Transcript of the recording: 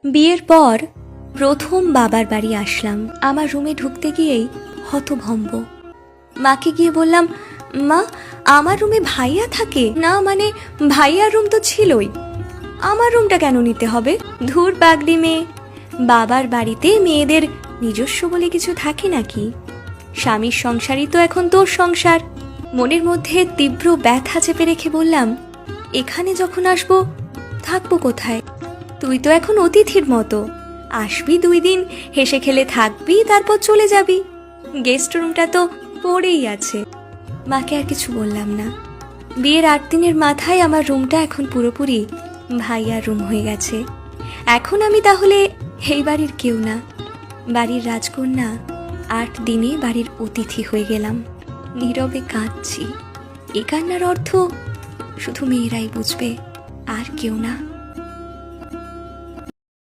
বিয়ের পর প্রথম বাবার বাড়ি আসলাম। আমার রুমে ঢুকতে গিয়েই হতভম্ব। মাকে গিয়ে বললাম, মা, আমার রুমে ভাইয়া থাকে না? মানে ভাইয়ার রুম তো ছিলই, আমার রুমটা কেন নিতে হবে? ধুর পাগলি মেয়ে, বাবার বাড়িতে মেয়েদের নিজস্ব বলে কিছু থাকে নাকি? স্বামীর সংসারই তো এখন তোর সংসার। মনের মধ্যে তীব্র ব্যথা চেপে রেখে বললাম, এখানে যখন আসবো থাকবো কোথায়? তুই তো এখন অতিথির মতো, আসবি 2 দিন, হেসে খেলে থাকবি, তারপর চলে যাবি। গেস্ট রুমটা তো পড়েই আছে। মাকে আর কিছু বললাম না। বিয়ের 8 দিনের মাথায় আমার রুমটা এখন পুরোপুরি ভাইয়ার রুম হয়ে গেছে। এখন আমি তাহলে এই বাড়ির কেউ না, বাড়ির রাজকন্যা। 8 দিনে বাড়ির অতিথি হয়ে গেলাম। নীরবে কাঁদছি। এ কান্নার অর্থ শুধু মেয়েরাই বুঝবে, আর কেউ না।